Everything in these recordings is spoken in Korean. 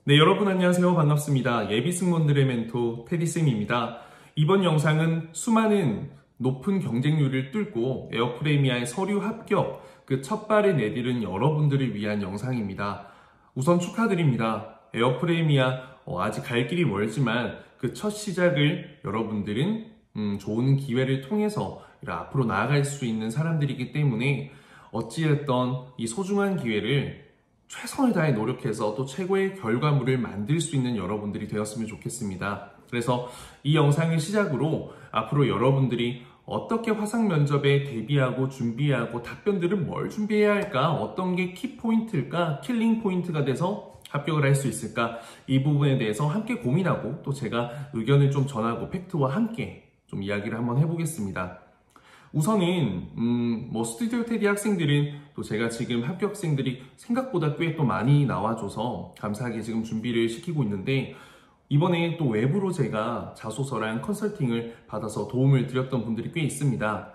네, 여러분 안녕하세요. 반갑습니다. 예비 승무원들의 멘토 테디쌤입니다. 이번 영상은 수많은 높은 경쟁률을 뚫고 에어프레미아의 서류 합격, 그 첫 발을 내디딘 여러분들을 위한 영상입니다. 우선 축하드립니다. 에어프레미아 아직 갈 길이 멀지만 그 첫 시작을 여러분들은 좋은 기회를 통해서 앞으로 나아갈 수 있는 사람들이기 때문에 어찌됐던 이 소중한 기회를 최선을 다해 노력해서 또 최고의 결과물을 만들 수 있는 여러분들이 되었으면 좋겠습니다. 그래서 이 영상을 시작으로 앞으로 여러분들이 어떻게 화상 면접에 대비하고 준비하고 답변들은 뭘 준비해야 할까? 어떤 게 키포인트일까? 킬링 포인트가 돼서 합격을 할 수 있을까? 이 부분에 대해서 함께 고민하고 또 제가 의견을 좀 전하고 팩트와 함께 좀 이야기를 한번 해보겠습니다. 우선은 스튜디오 테디 학생들은 또 제가 지금 합격생들이 생각보다 꽤 또 많이 나와줘서 감사하게 지금 준비를 시키고 있는데, 이번에 또 외부로 제가 자소서랑 컨설팅을 받아서 도움을 드렸던 분들이 꽤 있습니다.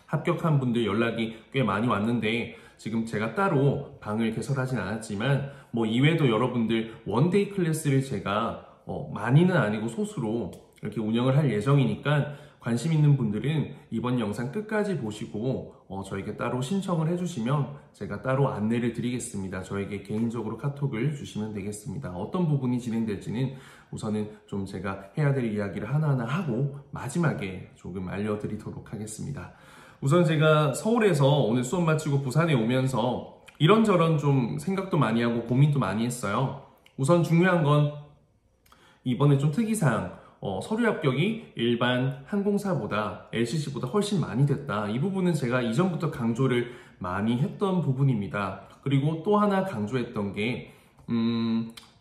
합격한 분들 연락이 꽤 많이 왔는데 지금 제가 따로 방을 개설하진 않았지만 이외에도 여러분들 원데이 클래스를 제가 많이는 아니고 소수로 이렇게 운영을 할 예정이니까 관심 있는 분들은 이번 영상 끝까지 보시고 저에게 따로 신청을 해주시면 제가 따로 안내를 드리겠습니다. 저에게 개인적으로 카톡을 주시면 되겠습니다. 어떤 부분이 진행될지는 우선은 좀 제가 해야 될 이야기를 하나하나 하고 마지막에 조금 알려드리도록 하겠습니다. 우선 제가 서울에서 오늘 수업 마치고 부산에 오면서 이런저런 좀 생각도 많이 하고 고민도 많이 했어요. 우선 중요한 건 이번에 좀 특이사항, 서류 합격이 일반 항공사보다 LCC보다 훨씬 많이 됐다. 이 부분은 제가 이전부터 강조를 많이 했던 부분입니다. 그리고 또 하나 강조했던 게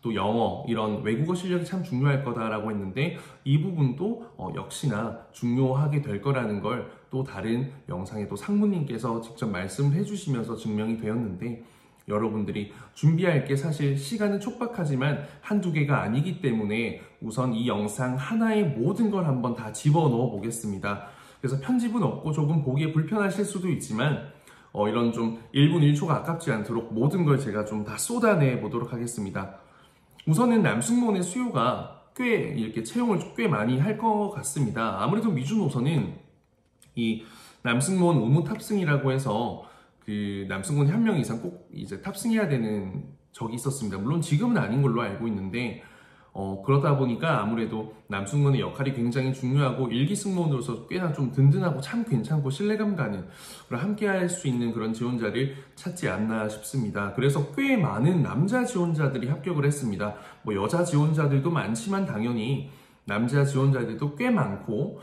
또 영어, 이런 외국어 실력이 참 중요할 거다라고 했는데 이 부분도 역시나 중요하게 될 거라는 걸 또 다른 영상에 또 상무님께서 직접 말씀을 해주시면서 증명이 되었는데, 여러분들이 준비할 게 사실 시간은 촉박하지만 한두 개가 아니기 때문에 우선 이 영상 하나에 모든 걸 한번 다 집어넣어 보겠습니다. 그래서 편집은 없고 조금 보기에 불편하실 수도 있지만 이런 좀 1분 1초가 아깝지 않도록 모든 걸 제가 좀 다 쏟아내 보도록 하겠습니다. 우선은 남승무원의 수요가 꽤 이렇게 채용을 꽤 많이 할 것 같습니다. 아무래도 미주노선은 이 남승무원 의무 탑승이라고 해서 그 남승무원 한 명 이상 꼭 이제 탑승해야 되는 적이 있었습니다. 물론 지금은 아닌 걸로 알고 있는데 그러다 보니까 아무래도 남승무원의 역할이 굉장히 중요하고 일기 승무원으로서 꽤나 좀 든든하고 참 괜찮고 신뢰감 가는 그런 함께 할 수 있는 그런 지원자를 찾지 않나 싶습니다. 그래서 꽤 많은 남자 지원자들이 합격을 했습니다. 여자 지원자들도 많지만 당연히 남자 지원자들도 꽤 많고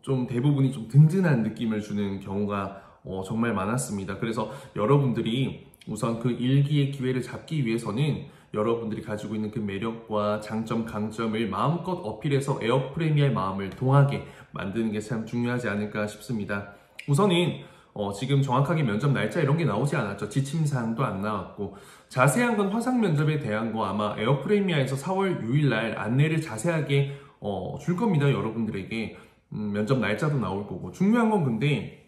좀 대부분이 좀 든든한 느낌을 주는 경우가 정말 많았습니다. 그래서 여러분들이 우선 그 일기의 기회를 잡기 위해서는 여러분들이 가지고 있는 그 매력과 장점, 강점을 마음껏 어필해서 에어프레미아의 마음을 동하게 만드는 게 참 중요하지 않을까 싶습니다. 우선은 지금 정확하게 면접 날짜 이런 게 나오지 않았죠. 지침사항도 안 나왔고, 자세한 건 화상 면접에 대한 거 아마 에어프레미아에서 4월 6일 날 안내를 자세하게 줄 겁니다. 여러분들에게 면접 날짜도 나올 거고. 중요한 건 근데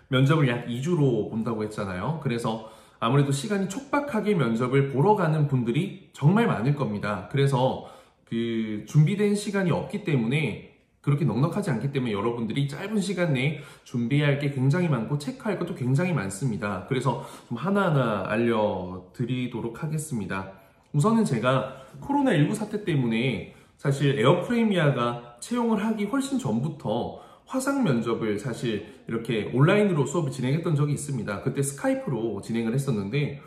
면접을 약 2주로 본다고 했잖아요. 그래서 아무래도 시간이 촉박하게 면접을 보러 가는 분들이 정말 많을 겁니다. 그래서 그 준비된 시간이 없기 때문에, 그렇게 넉넉하지 않기 때문에 여러분들이 짧은 시간 내에 준비해야 할 게 굉장히 많고 체크할 것도 굉장히 많습니다. 그래서 좀 하나하나 알려드리도록 하겠습니다. 우선은 제가 코로나19 사태 때문에 사실 에어프레미아가 채용을 하기 훨씬 전부터 화상 면접을 사실 이렇게 온라인으로 수업을 진행했던 적이 있습니다. 그때 스카이프로 진행을 했었는데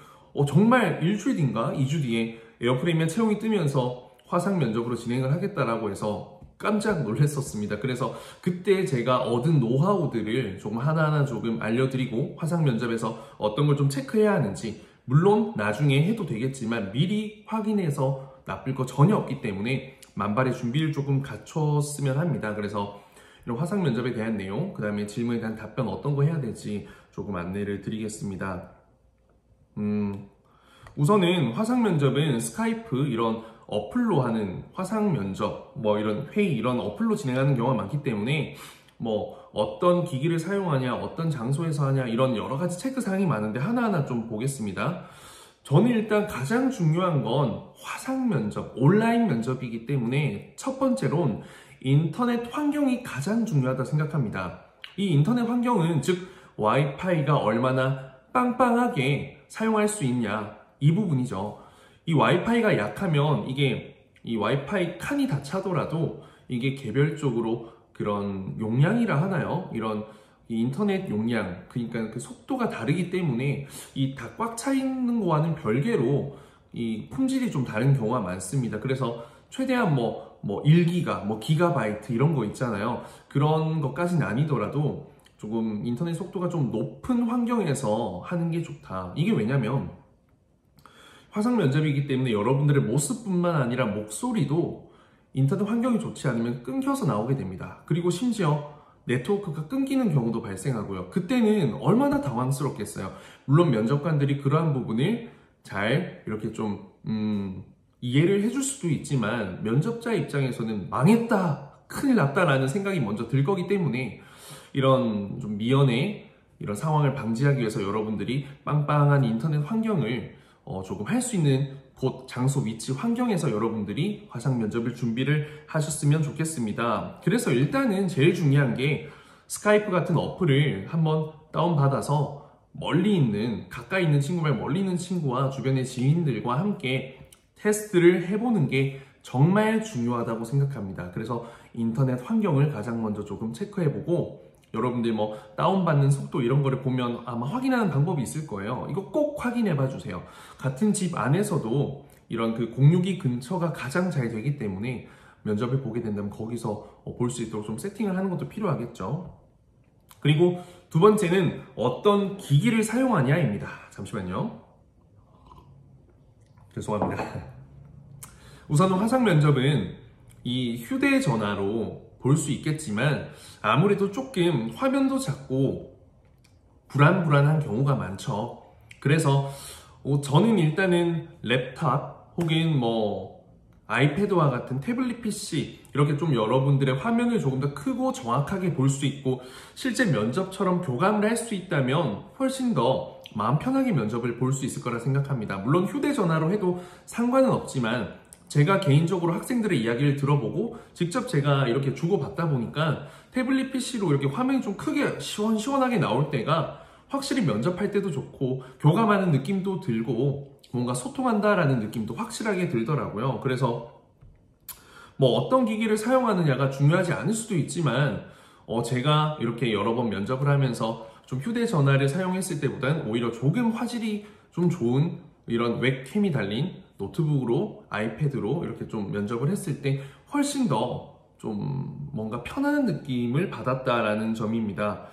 정말 일주일 뒤인가 2주 뒤에 에어프레미아 채용이 뜨면서 화상 면접으로 진행을 하겠다라고 해서 깜짝 놀랐었습니다. 그래서 그때 제가 얻은 노하우들을 조금 하나하나 조금 알려드리고, 화상 면접에서 어떤 걸 좀 체크해야 하는지, 물론 나중에 해도 되겠지만 미리 확인해서 나쁠 거 전혀 없기 때문에 만발의 준비를 조금 갖췄으면 합니다. 그래서 이런 화상 면접에 대한 내용, 그 다음에 질문에 대한 답변 어떤 거 해야 될지 조금 안내를 드리겠습니다. 우선은 화상 면접은 스카이프 이런 어플로 하는 화상 면접, 이런 회의 이런 어플로 진행하는 경우가 많기 때문에 어떤 기기를 사용하냐, 어떤 장소에서 하냐, 이런 여러 가지 체크사항이 많은데 하나하나 좀 보겠습니다. 저는 일단 가장 중요한 건 화상 면접, 온라인 면접이기 때문에 첫 번째로는 인터넷 환경이 가장 중요하다 생각합니다. 이 인터넷 환경은 즉 와이파이가 얼마나 빵빵하게 사용할 수 있냐 이 부분이죠. 이 와이파이가 약하면 이 와이파이 칸이 다 차더라도 이게 개별적으로 그런 용량이라 하나요? 이런 이 인터넷 용량, 그러니까 그 속도가 다르기 때문에 이 다 꽉 차 있는 거와는 별개로 이 품질이 좀 다른 경우가 많습니다. 그래서 최대한 뭐 1기가, 기가바이트 이런 거 있잖아요. 그런 것까지는 아니더라도 조금 인터넷 속도가 좀 높은 환경에서 하는 게 좋다. 이게 왜냐면 화상 면접이기 때문에 여러분들의 모습뿐만 아니라 목소리도 인터넷 환경이 좋지 않으면 끊겨서 나오게 됩니다. 그리고 심지어 네트워크가 끊기는 경우도 발생하고요. 그때는 얼마나 당황스럽겠어요. 물론 면접관들이 그러한 부분을 잘 이렇게 좀 이해를 해줄 수도 있지만 면접자 입장에서는 망했다, 큰일 났다라는 생각이 먼저 들 거기 때문에 이런 좀 미연에 이런 상황을 방지하기 위해서 여러분들이 빵빵한 인터넷 환경을 조금 할 수 있는 곳, 장소, 위치, 환경에서 여러분들이 화상 면접을 준비를 하셨으면 좋겠습니다. 그래서 일단은 제일 중요한 게 스카이프 같은 어플을 한번 다운받아서 가까이 있는 친구 말고 멀리 있는 친구와 주변의 지인들과 함께 테스트를 해보는 게 정말 중요하다고 생각합니다. 그래서 인터넷 환경을 가장 먼저 조금 체크해보고 여러분들 다운받는 속도 이런 거를 보면 아마 확인하는 방법이 있을 거예요. 이거 꼭 확인해 봐 주세요. 같은 집 안에서도 이런 그 공유기 근처가 가장 잘 되기 때문에 면접을 보게 된다면 거기서 볼 수 있도록 좀 세팅을 하는 것도 필요하겠죠. 그리고 두 번째는 어떤 기기를 사용하냐입니다. 잠시만요. 죄송합니다. 우선 화상 면접은 이 휴대전화로 볼 수 있겠지만 아무래도 조금 화면도 작고 불안한 경우가 많죠. 그래서 저는 일단은 랩탑 혹은 아이패드와 같은 태블릿 PC 이렇게 좀 여러분들의 화면을 조금 더 크고 정확하게 볼 수 있고 실제 면접처럼 교감을 할 수 있다면 훨씬 더 마음 편하게 면접을 볼 수 있을 거라 생각합니다. 물론 휴대전화로 해도 상관은 없지만 제가 개인적으로 학생들의 이야기를 들어보고 직접 제가 이렇게 주고받다 보니까 태블릿 PC로 이렇게 화면이 좀 크게 시원시원하게 나올 때가 확실히 면접할 때도 좋고 교감하는 느낌도 들고 뭔가 소통한다라는 느낌도 확실하게 들더라고요. 그래서 어떤 기기를 사용하느냐가 중요하지 않을 수도 있지만 제가 이렇게 여러 번 면접을 하면서 좀 휴대전화를 사용했을 때보다는 오히려 조금 화질이 좀 좋은 이런 웹캠이 달린 노트북으로 아이패드로 이렇게 좀 면접을 했을 때 훨씬 더 좀 뭔가 편안한 느낌을 받았다라는 점입니다.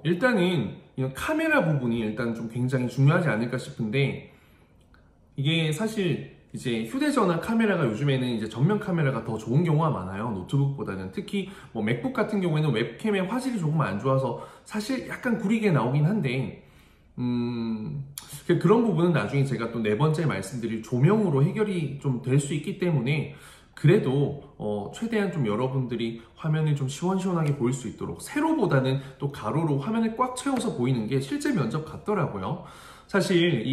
일단은 이런 카메라 부분이 일단 좀 굉장히 중요하지 않을까 싶은데 이게 사실 이제 휴대전화 카메라가 요즘에는 이제 정면 카메라가 더 좋은 경우가 많아요. 노트북보다는. 특히 맥북 같은 경우에는 웹캠의 화질이 조금 안 좋아서 사실 약간 구리게 나오긴 한데 그런 부분은 나중에 제가 또 네 번째 말씀드릴 조명으로 해결이 좀 될 수 있기 때문에 그래도 최대한 좀 여러분들이 화면을 좀 시원시원하게 보일 수 있도록 세로보다는 또 가로로 화면을 꽉 채워서 보이는 게 실제 면접 같더라고요. 사실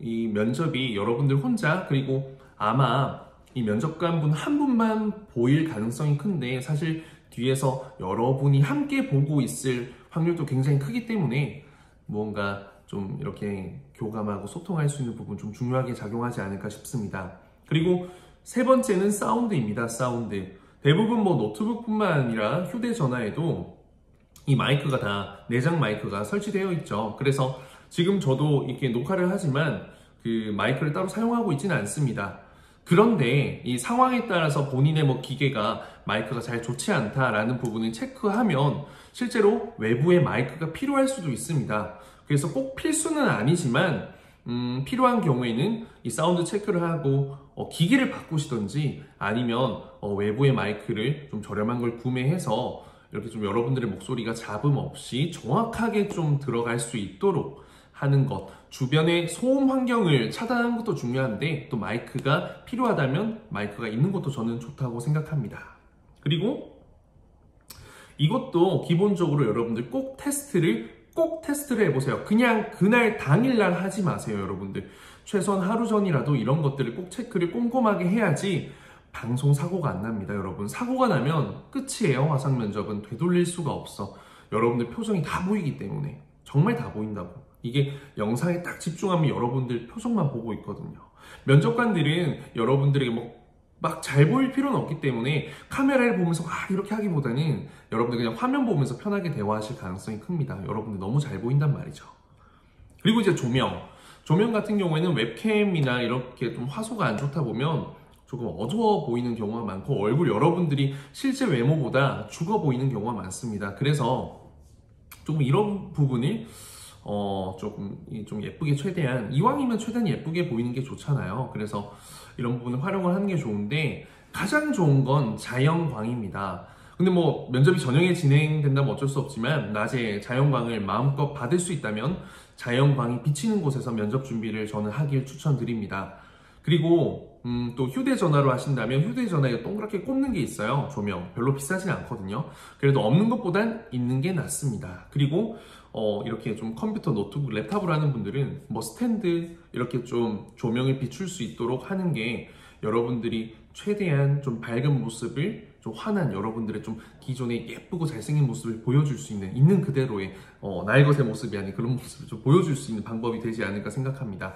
이 면접이 여러분들 혼자 그리고 아마 이 면접관분 한 분만 보일 가능성이 큰데 사실 뒤에서 여러분이 함께 보고 있을 확률도 굉장히 크기 때문에 무언가 좀 이렇게 교감하고 소통할 수 있는 부분 좀 중요하게 작용하지 않을까 싶습니다. 그리고 세 번째는 사운드입니다. 사운드. 대부분 노트북뿐만 아니라 휴대전화에도 이 마이크가 다 내장 마이크가 설치되어 있죠. 그래서 지금 저도 이렇게 녹화를 하지만 그 마이크를 따로 사용하고 있지는 않습니다. 그런데 이 상황에 따라서 본인의 기계가 마이크가 잘 좋지 않다라는 부분을 체크하면 실제로 외부의 마이크가 필요할 수도 있습니다. 그래서 꼭 필수는 아니지만 필요한 경우에는 이 사운드 체크를 하고 기기를 바꾸시던지 아니면 외부의 마이크를 좀 저렴한 걸 구매해서 이렇게 좀 여러분들의 목소리가 잡음 없이 정확하게 좀 들어갈 수 있도록 하는 것, 주변의 소음 환경을 차단하는 것도 중요한데 또 마이크가 필요하다면 마이크가 있는 것도 저는 좋다고 생각합니다. 그리고 이것도 기본적으로 여러분들 꼭 테스트를 꼭 테스트를 해보세요. 그냥 그날 당일날 하지 마세요, 여러분들. 최소한 하루 전이라도 이런 것들을 꼭 체크를 꼼꼼하게 해야지 방송 사고가 안 납니다, 여러분. 사고가 나면 끝이에요. 화상 면접은 되돌릴 수가 없어. 여러분들 표정이 다 보이기 때문에. 정말 다 보인다고. 이게 영상에 딱 집중하면 여러분들 표정만 보고 있거든요. 면접관들은 여러분들에게 막 잘 보일 필요는 없기 때문에 카메라를 보면서 이렇게 하기보다는 여러분들 그냥 화면 보면서 편하게 대화하실 가능성이 큽니다. 여러분들 너무 잘 보인단 말이죠. 그리고 이제 조명 같은 경우에는 웹캠이나 이렇게 좀 화소가 안 좋다 보면 조금 어두워 보이는 경우가 많고 얼굴 여러분들이 실제 외모보다 죽어 보이는 경우가 많습니다. 그래서 조금 이런 부분이 좀 예쁘게 최대한, 이왕이면 최대한 예쁘게 보이는 게 좋잖아요. 그래서 이런 부분을 활용을 하는 게 좋은데, 가장 좋은 건 자연광입니다. 근데 면접이 저녁에 진행된다면 어쩔 수 없지만 낮에 자연광을 마음껏 받을 수 있다면 자연광이 비치는 곳에서 면접 준비를 저는 하길 추천드립니다. 그리고 또 휴대전화로 하신다면 휴대전화에 동그랗게 꼽는 게 있어요. 조명 별로 비싸진 않거든요. 그래도 없는 것보단 있는 게 낫습니다. 그리고 이렇게 좀 컴퓨터, 노트북, 랩탑으로 하는 분들은 스탠드 이렇게 좀 조명을 비출 수 있도록 하는 게 여러분들이 최대한 좀 밝은 모습을, 좀 환한 여러분들의 좀 기존의 예쁘고 잘생긴 모습을 보여줄 수 있는 그대로의 날것의 모습이 아닌 그런 모습을 좀 보여줄 수 있는 방법이 되지 않을까 생각합니다.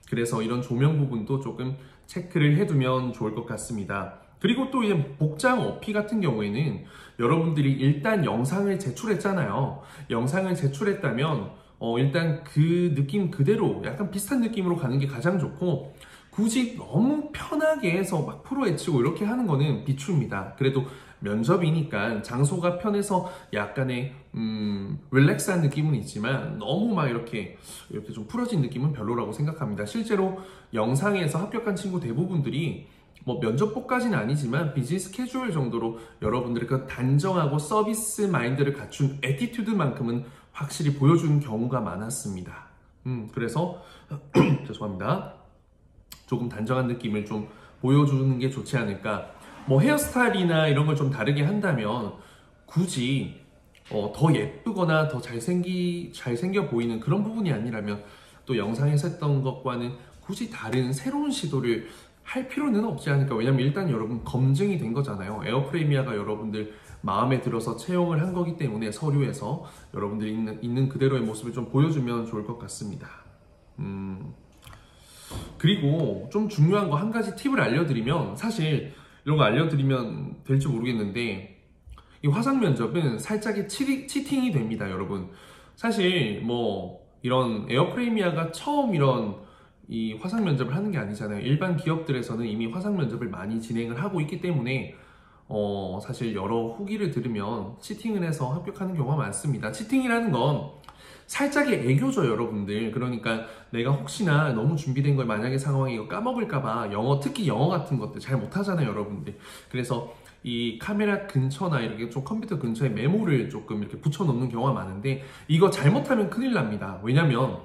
그래서 이런 조명 부분도 조금 체크를 해두면 좋을 것 같습니다. 그리고 또 이제 복장 어피 같은 경우에는 여러분들이 일단 영상을 제출했잖아요. 영상을 제출했다면 일단 그 느낌 그대로 약간 비슷한 느낌으로 가는 게 가장 좋고, 굳이 너무 편하게 해서 막 프로 외치고 이렇게 하는 거는 비추입니다. 그래도 면접이니까 장소가 편해서 약간의 릴렉스한 느낌은 있지만 너무 막 이렇게 좀 풀어진 느낌은 별로라고 생각합니다. 실제로 영상에서 합격한 친구 대부분들이 면접복까지는 아니지만 비즈니스 캐주얼 정도로 여러분들의 그 단정하고 서비스 마인드를 갖춘 애티튜드만큼은 확실히 보여주는 경우가 많았습니다. 그래서 죄송합니다. 조금 단정한 느낌을 좀 보여주는 게 좋지 않을까. 헤어스타일이나 이런 걸 좀 다르게 한다면 굳이 더 예쁘거나 더 잘생겨 보이는 그런 부분이 아니라면 또 영상에서 했던 것과는 굳이 다른 새로운 시도를 할 필요는 없지 않을까. 왜냐면 일단 여러분 검증이 된 거잖아요. 에어프레미아가 여러분들 마음에 들어서 채용을 한 거기 때문에 서류에서 여러분들이 있는 그대로의 모습을 좀 보여주면 좋을 것 같습니다. 그리고 좀 중요한 거 한 가지 팁을 알려드리면, 사실 이런 거 알려드리면 될지 모르겠는데, 이 화상 면접은 살짝의 치팅이 됩니다, 여러분. 사실 이런 에어프레미아가 처음 이런 이 화상 면접을 하는 게 아니잖아요. 일반 기업들에서는 이미 화상 면접을 많이 진행을 하고 있기 때문에 사실 여러 후기를 들으면 치팅을 해서 합격하는 경우가 많습니다. 치팅이라는 건 살짝의 애교죠, 여러분들. 그러니까 내가 혹시나 너무 준비된 걸 만약에 상황이 이거 까먹을까봐 특히 영어 같은 것들 잘 못하잖아요, 여러분들. 그래서 이 카메라 근처나 이렇게 좀 컴퓨터 근처에 메모를 조금 이렇게 붙여놓는 경우가 많은데, 이거 잘못하면 큰일 납니다. 왜냐면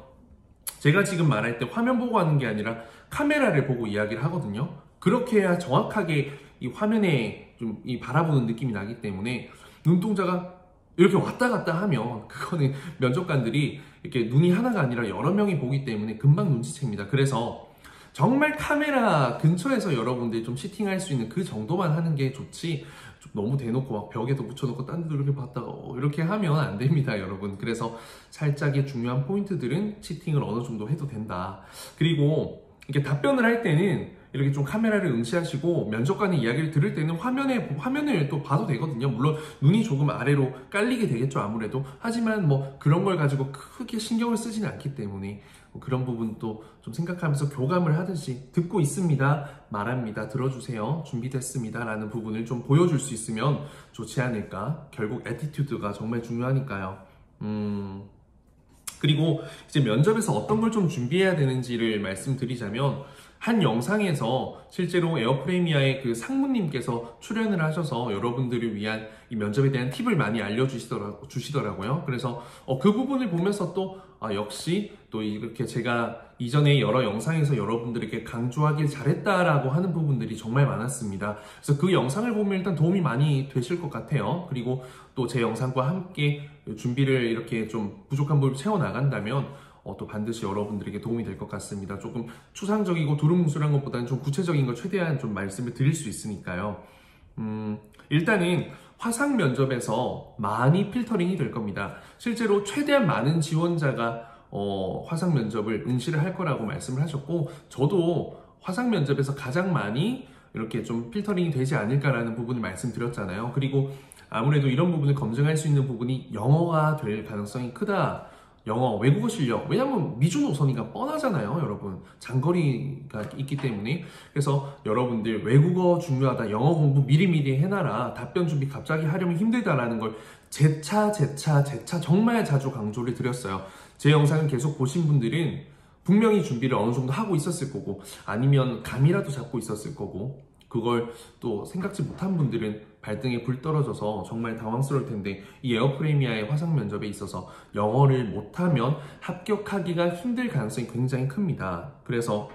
제가 지금 말할 때 화면 보고 하는 게 아니라 카메라를 보고 이야기를 하거든요. 그렇게 해야 정확하게 이 화면에 좀 바라보는 느낌이 나기 때문에 눈동자가 이렇게 왔다 갔다 하면 그거는 면접관들이 이렇게 눈이 하나가 아니라 여러 명이 보기 때문에 금방 눈치챕니다. 그래서 정말 카메라 근처에서 여러분들이 좀 치팅할 수 있는 그 정도만 하는 게 좋지, 좀 너무 대놓고 막 벽에도 붙여놓고 딴 데도 이렇게 봤다가 이렇게 하면 안 됩니다, 여러분. 그래서 살짝의 중요한 포인트들은 치팅을 어느 정도 해도 된다. 그리고 이렇게 답변을 할 때는 이렇게 좀 카메라를 응시하시고 면접관의 이야기를 들을 때는 화면을 또 봐도 되거든요. 물론 눈이 조금 아래로 깔리게 되겠죠, 아무래도. 하지만 그런 걸 가지고 크게 신경을 쓰지는 않기 때문에 그런 부분도 좀 생각하면서 교감을 하듯이 듣고 있습니다, 말합니다, 들어주세요, 준비됐습니다 라는 부분을 좀 보여줄 수 있으면 좋지 않을까. 결국 애티튜드가 정말 중요하니까요. 그리고 이제 면접에서 어떤 걸 좀 준비해야 되는지를 말씀드리자면, 한 영상에서 실제로 에어프레미아의 그 상무님께서 출연을 하셔서 여러분들을 위한 이 면접에 대한 팁을 많이 알려주시더라고요. 그래서 그 부분을 보면서 또 역시 또 이렇게 제가 이전에 여러 영상에서 여러분들에게 강조하길 잘했다라고 하는 부분들이 정말 많았습니다. 그래서 그 영상을 보면 일단 도움이 많이 되실 것 같아요. 그리고 또 제 영상과 함께 준비를 이렇게 좀 부족한 부분을 채워나간다면 또 반드시 여러분들에게 도움이 될 것 같습니다. 조금 추상적이고 두루뭉술한 것보다는 좀 구체적인 걸 최대한 좀 말씀을 드릴 수 있으니까요. 일단은 화상 면접에서 많이 필터링이 될 겁니다. 실제로 최대한 많은 지원자가 화상 면접을 응시를 할 거라고 말씀을 하셨고, 저도 화상 면접에서 가장 많이 이렇게 좀 필터링이 되지 않을까라는 부분을 말씀드렸잖아요. 그리고 아무래도 이런 부분을 검증할 수 있는 부분이 영어가 될 가능성이 크다. 영어, 외국어 실력. 왜냐면 미주 노선이가 뻔하잖아요, 여러분. 장거리가 있기 때문에. 그래서 여러분들 외국어 중요하다. 영어 공부 미리미리 해놔라. 답변 준비 갑자기 하려면 힘들다라는 걸 재차 정말 자주 강조를 드렸어요. 제 영상을 계속 보신 분들은 분명히 준비를 어느 정도 하고 있었을 거고, 아니면 감이라도 잡고 있었을 거고, 그걸 또 생각지 못한 분들은 발등에 불 떨어져서 정말 당황스러울 텐데, 이 에어프레미아의 화상 면접에 있어서 영어를 못하면 합격하기가 힘들 가능성이 굉장히 큽니다. 그래서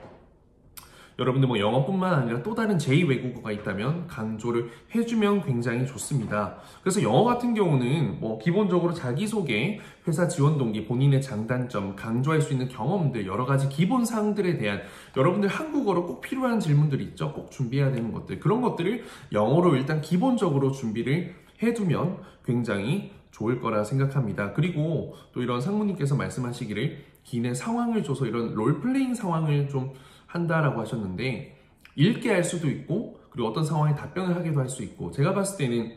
여러분들 뭐 영어뿐만 아니라 또 다른 제2외국어가 있다면 강조를 해주면 굉장히 좋습니다. 그래서 영어 같은 경우는 뭐 기본적으로 자기소개, 회사 지원 동기, 본인의 장단점, 강조할 수 있는 경험들, 여러 가지 기본 사항들에 대한 여러분들 한국어로 꼭 필요한 질문들이 있죠. 꼭 준비해야 되는 것들. 그런 것들을 영어로 일단 기본적으로 준비를 해두면 굉장히 좋을 거라 생각합니다. 그리고 또 이런 상무님께서 말씀하시기를 기내 상황을 줘서 이런 롤플레잉 상황을 좀 한다라고 하셨는데, 읽게 할 수도 있고, 그리고 어떤 상황에 답변을 하기도 할 수 있고, 제가 봤을 때는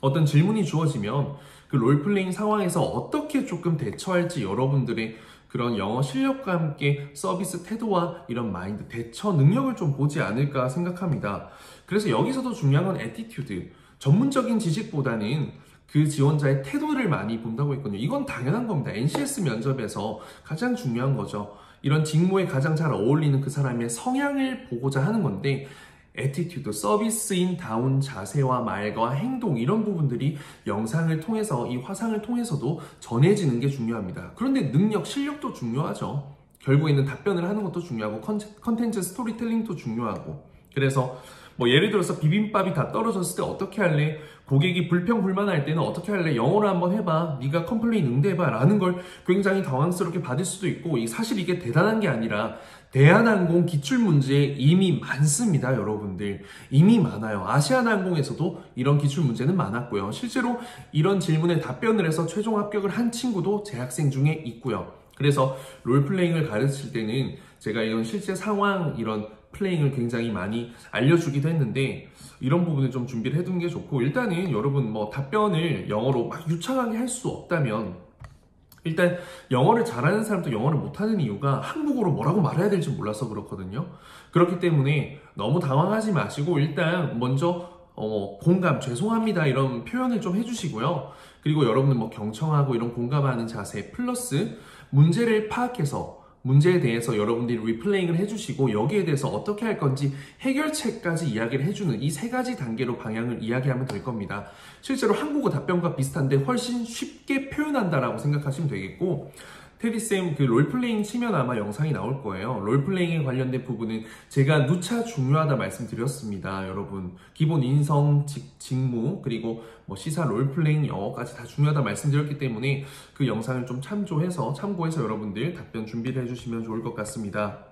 어떤 질문이 주어지면 그 롤플레잉 상황에서 어떻게 조금 대처할지 여러분들의 그런 영어 실력과 함께 서비스 태도와 이런 마인드, 대처 능력을 좀 보지 않을까 생각합니다. 그래서 여기서도 중요한 건 애티튜드, 전문적인 지식보다는 그 지원자의 태도를 많이 본다고 했거든요. 이건 당연한 겁니다. NCS 면접에서 가장 중요한 거죠. 이런 직무에 가장 잘 어울리는 그 사람의 성향을 보고자 하는 건데, 애티튜드, 서비스인 다운 자세와 말과 행동, 이런 부분들이 영상을 통해서, 이 화상을 통해서도 전해지는 게 중요합니다. 그런데 능력, 실력도 중요하죠. 결국에는 답변을 하는 것도 중요하고, 컨텐츠 스토리텔링도 중요하고. 그래서 뭐 예를 들어서 비빔밥이 다 떨어졌을 때 어떻게 할래? 고객이 불평불만할 때는 어떻게 할래? 영어로 한번 해봐. 네가 컴플레인 응대해봐. 라는 걸 굉장히 당황스럽게 받을 수도 있고, 사실 이게 대단한 게 아니라 대한항공 기출문제 이미 많습니다, 여러분들. 이미 많아요. 아시아나항공에서도 이런 기출문제는 많았고요. 실제로 이런 질문에 답변을 해서 최종 합격을 한 친구도 제 학생 중에 있고요. 그래서 롤플레잉을 가르칠 때는 제가 이런 실제 상황, 이런 플레잉을 굉장히 많이 알려주기도 했는데, 이런 부분을 좀 준비를 해두는 게 좋고, 일단은 여러분 뭐 답변을 영어로 막 유창하게 할 수 없다면, 일단 영어를 잘하는 사람도 영어를 못하는 이유가 한국어로 뭐라고 말해야 될지 몰라서 그렇거든요. 그렇기 때문에 너무 당황하지 마시고 일단 먼저 공감, 죄송합니다 이런 표현을 좀 해주시고요. 그리고 여러분은 뭐 경청하고 이런 공감하는 자세 플러스 문제를 파악해서 문제에 대해서 여러분들이 리플레잉을 해주시고, 여기에 대해서 어떻게 할 건지 해결책까지 이야기를 해주는 이 세 가지 단계로 방향을 이야기하면 될 겁니다. 실제로 한국어 답변과 비슷한데 훨씬 쉽게 표현한다라고 생각하시면 되겠고, 테디쌤 그 롤플레잉 치면 아마 영상이 나올 거예요. 롤플레잉에 관련된 부분은 제가 누차 중요하다 말씀드렸습니다. 여러분 기본 인성, 직무, 그리고 뭐 시사, 롤플레잉, 영어까지 다 중요하다 말씀드렸기 때문에 그 영상을 좀 참고해서 여러분들 답변 준비를 해주시면 좋을 것 같습니다.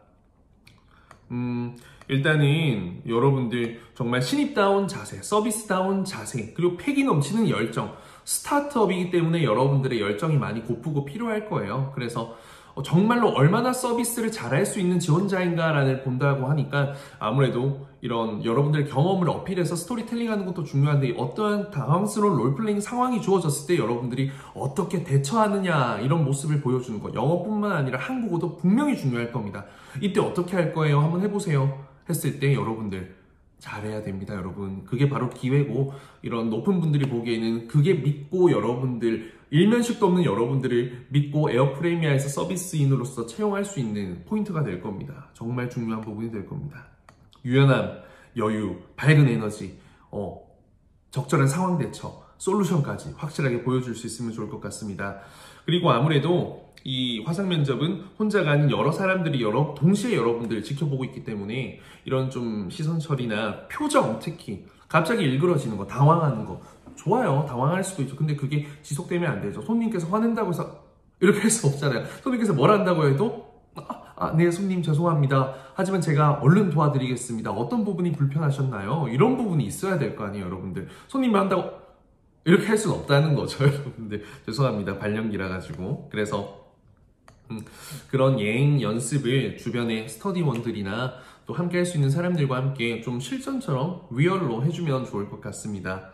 일단은 여러분들 정말 신입다운 자세, 서비스다운 자세, 그리고 패기 넘치는 열정, 스타트업이기 때문에 여러분들의 열정이 많이 고프고 필요할 거예요. 그래서 정말로 얼마나 서비스를 잘할 수 있는 지원자인가를 본다고 하니까 아무래도 이런 여러분들의 경험을 어필해서 스토리텔링 하는 것도 중요한데, 어떠한 당황스러운 롤플레잉 상황이 주어졌을 때 여러분들이 어떻게 대처하느냐, 이런 모습을 보여주는 것, 영어뿐만 아니라 한국어도 분명히 중요할 겁니다. 이때 어떻게 할 거예요? 한번 해보세요 했을 때 여러분들 잘해야 됩니다, 여러분. 그게 바로 기회고, 이런 높은 분들이 보기에는 그게 믿고 여러분들, 일면식도 없는 여러분들을 믿고 에어프레미아에서 서비스인으로서 채용할 수 있는 포인트가 될 겁니다. 정말 중요한 부분이 될 겁니다. 유연함, 여유, 밝은 에너지, 적절한 상황 대처, 솔루션까지 확실하게 보여줄 수 있으면 좋을 것 같습니다. 그리고 아무래도 이 화상 면접은 혼자가 아닌 여러 사람들이 동시에 여러분들을 지켜보고 있기 때문에 이런 좀 시선 처리나 표정, 특히 갑자기 일그러지는 거, 당황하는 거 좋아요. 당황할 수도 있죠. 근데 그게 지속되면 안 되죠. 손님께서 화낸다고 해서 이렇게 할 수 없잖아요. 손님께서 뭘 한다고 해도 네, 손님 죄송합니다. 하지만 제가 얼른 도와드리겠습니다. 어떤 부분이 불편하셨나요? 이런 부분이 있어야 될 거 아니에요, 여러분들. 손님이 한다고 이렇게 할 수는 없다는 거죠, 여러분들. 죄송합니다. 발령기라 가지고. 그래서 그런 예행 연습을 주변의 스터디원들이나 또 함께 할 수 있는 사람들과 함께 좀 실전처럼 리얼로 해주면 좋을 것 같습니다.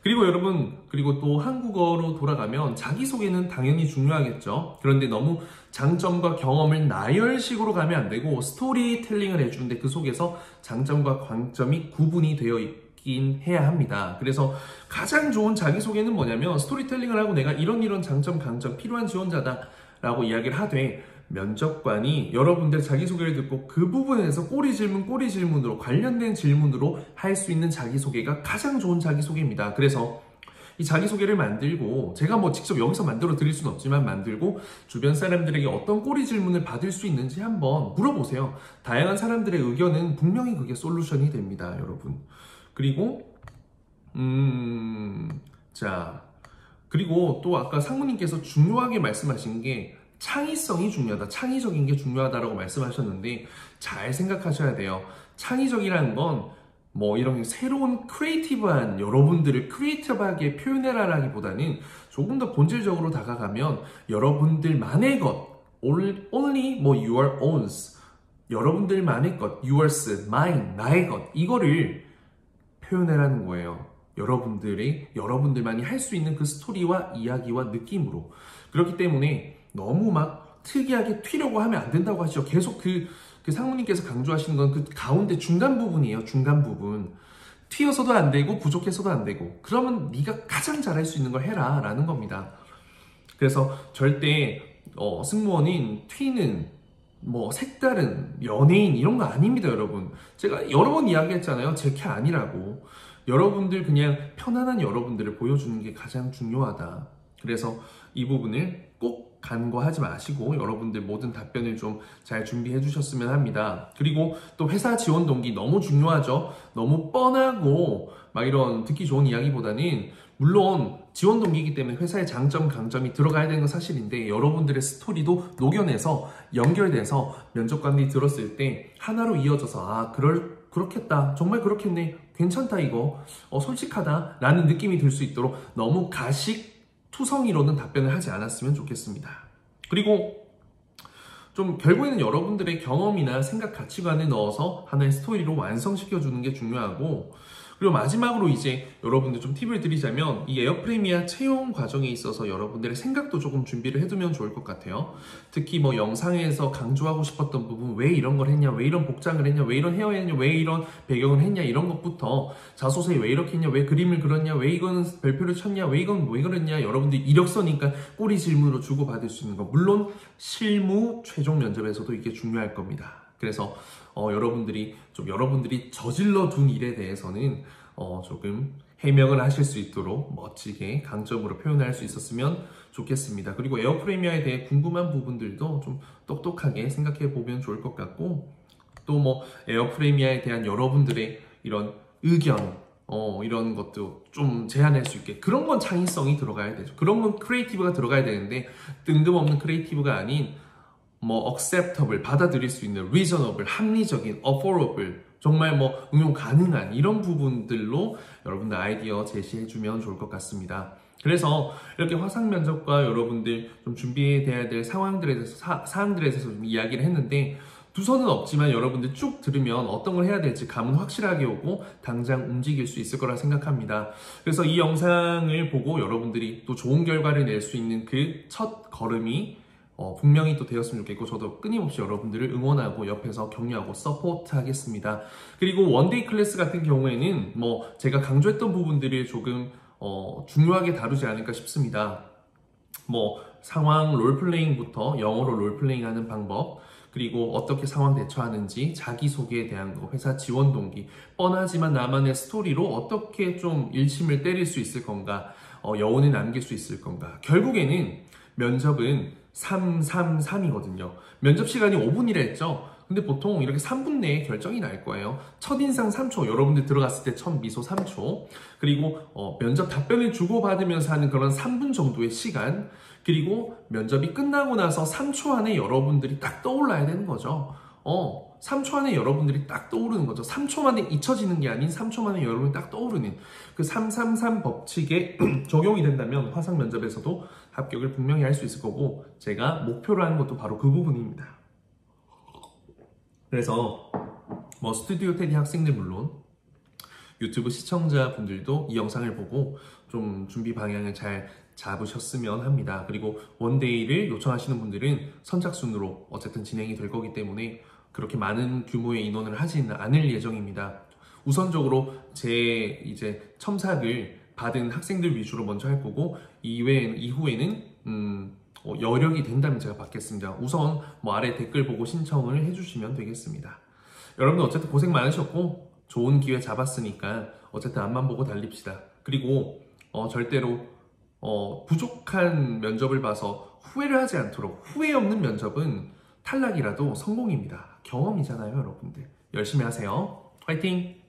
그리고 여러분, 그리고 또 한국어로 돌아가면 자기소개는 당연히 중요하겠죠. 그런데 너무 장점과 경험을 나열식으로 가면 안 되고 스토리텔링을 해주는데 그 속에서 장점과 강점이 구분이 되어 있긴 해야 합니다. 그래서 가장 좋은 자기소개는 뭐냐면 스토리텔링을 하고 내가 이런 장점, 강점, 필요한 지원자다 라고 이야기를 하되 면접관이 여러분들 자기소개를 듣고 그 부분에서 꼬리 질문으로 관련된 질문으로 할 수 있는 자기소개가 가장 좋은 자기소개입니다. 그래서 이 자기소개를 만들고 제가 뭐 직접 여기서 만들어 드릴 수는 없지만 만들고 주변 사람들에게 어떤 꼬리 질문을 받을 수 있는지 한번 물어보세요. 다양한 사람들의 의견은 분명히 그게 솔루션이 됩니다, 여러분. 그리고 그리고 또 아까 상무님께서 중요하게 말씀하신 게 창의성이 중요하다, 창의적인 게 중요하다라고 말씀하셨는데 잘 생각하셔야 돼요. 창의적이라는 건 뭐 이런 새로운 크리에이티브한 여러분들을 크리에이티브하게 표현해라라기보다는 조금 더 본질적으로 다가가면 여러분들만의 것, only 뭐 your own, 여러분들만의 것, yours, mine, 나의 것, 이거를 표현해라는 거예요. 여러분들만이 할 수 있는 그 스토리와 이야기와 느낌으로. 그렇기 때문에 너무 막 특이하게 튀려고 하면 안 된다고 하시죠. 계속 그 상무님께서 강조하시는 건 그 가운데 중간 부분이에요. 중간 부분. 튀어서도 안 되고 부족해서도 안 되고 그러면 네가 가장 잘할 수 있는 걸 해라 라는 겁니다. 그래서 절대 승무원인 튀는 뭐 색다른 연예인 이런 거 아닙니다, 여러분. 제가 여러 번 이야기했잖아요. 제게 아니라고. 여러분들 그냥 편안한 여러분들을 보여주는 게 가장 중요하다. 그래서 이 부분을 꼭 간과하지 마시고 여러분들 모든 답변을 좀 잘 준비해 주셨으면 합니다. 그리고 또 회사 지원 동기 너무 중요하죠. 너무 뻔하고 막 이런 듣기 좋은 이야기보다는 물론 지원 동기이기 때문에 회사의 장점, 강점이 들어가야 되는 건 사실인데 여러분들의 스토리도 녹여내서 연결돼서 면접관이 들었을 때 하나로 이어져서 그렇겠다. 정말 그렇겠네. 괜찮다 이거. 솔직하다. 라는 느낌이 들 수 있도록 너무 가식투성이로는 답변을 하지 않았으면 좋겠습니다. 그리고 좀 결국에는 여러분들의 경험이나 생각, 가치관을 넣어서 하나의 스토리로 완성시켜주는 게 중요하고 그리고 마지막으로 이제 여러분들 좀 팁을 드리자면 이 에어프레미아 채용 과정에 있어서 여러분들의 생각도 조금 준비를 해두면 좋을 것 같아요. 특히 뭐 영상에서 강조하고 싶었던 부분 왜 이런 걸 했냐, 왜 이런 복장을 했냐, 왜 이런 헤어를 했냐, 왜 이런 배경을 했냐 이런 것부터 자소서에 왜 이렇게 했냐, 왜 그림을 그렸냐, 왜 이건 별표를 쳤냐, 왜 이건 왜 그랬냐 여러분들이 이력서니까 꼬리 질문으로 주고받을 수 있는 거 물론 실무 최종 면접에서도 이게 중요할 겁니다. 그래서 여러분들이 저질러 둔 일에 대해서는 조금 해명을 하실 수 있도록 멋지게 강점으로 표현할 수 있었으면 좋겠습니다. 그리고 에어프레미아에 대해 궁금한 부분들도 좀 똑똑하게 생각해 보면 좋을 것 같고 또 뭐 에어프레미아에 대한 여러분들의 이런 의견 이런 것도 좀 제안할 수 있게 그런 건 창의성이 들어가야 되죠. 그런 건 크리에이티브가 들어가야 되는데 뜬금없는 크리에이티브가 아닌 뭐 acceptable, 받아들일 수 있는 reasonable, 합리적인, affordable, 정말 뭐 응용 가능한 이런 부분들로 여러분들 아이디어 제시해주면 좋을 것 같습니다. 그래서 이렇게 화상 면접과 여러분들 좀 준비해야 될 상황들에 대해서 사항들에 대해서 좀 이야기를 했는데 두서는 없지만 여러분들 쭉 들으면 어떤 걸 해야 될지 감은 확실하게 오고 당장 움직일 수 있을 거라 생각합니다. 그래서 이 영상을 보고 여러분들이 또 좋은 결과를 낼 수 있는 그 첫 걸음이 분명히 또 되었으면 좋겠고 저도 끊임없이 여러분들을 응원하고 옆에서 격려하고 서포트하겠습니다. 그리고 원데이 클래스 같은 경우에는 뭐 제가 강조했던 부분들을 조금 중요하게 다루지 않을까 싶습니다. 뭐 상황 롤플레잉부터 영어로 롤플레잉하는 방법, 그리고 어떻게 상황 대처하는지, 자기소개에 대한 거, 회사 지원 동기, 뻔하지만 나만의 스토리로 어떻게 좀 일침을 때릴 수 있을 건가, 여운을 남길 수 있을 건가. 결국에는 면접은 333이거든요. 면접 시간이 5분이라 했죠. 근데 보통 이렇게 3분 내에 결정이 날 거예요. 첫인상 3초, 여러분들 들어갔을 때 첫 미소 3초, 그리고 면접 답변을 주고받으면서 하는 그런 3분 정도의 시간, 그리고 면접이 끝나고 나서 3초 안에 여러분들이 딱 떠올라야 되는 거죠. 3초 안에 여러분들이 딱 떠오르는 거죠. 3초 만에 잊혀지는 게 아닌 3초 만에 여러분이 딱 떠오르는 그 333 법칙에 적용이 된다면 화상 면접에서도 합격을 분명히 할 수 있을 거고, 제가 목표로 하는 것도 바로 그 부분입니다. 그래서 뭐 스튜디오 테디 학생들 물론 유튜브 시청자분들도 이 영상을 보고 좀 준비 방향을 잘 잡으셨으면 합니다. 그리고 원데이를 요청하시는 분들은 선착순으로 어쨌든 진행이 될 거기 때문에 그렇게 많은 규모의 인원을 하지는 않을 예정입니다. 우선적으로 제 이제 첨삭을 받은 학생들 위주로 먼저 할 거고, 이후에는 여력이 된다면 제가 받겠습니다. 우선 뭐 아래 댓글 보고 신청을 해주시면 되겠습니다. 여러분들 어쨌든 고생 많으셨고 좋은 기회 잡았으니까 어쨌든 앞만 보고 달립시다. 그리고 절대로 부족한 면접을 봐서 후회를 하지 않도록, 후회 없는 면접은 탈락이라도 성공입니다. 경험이잖아요, 여러분들. 열심히 하세요. 화이팅!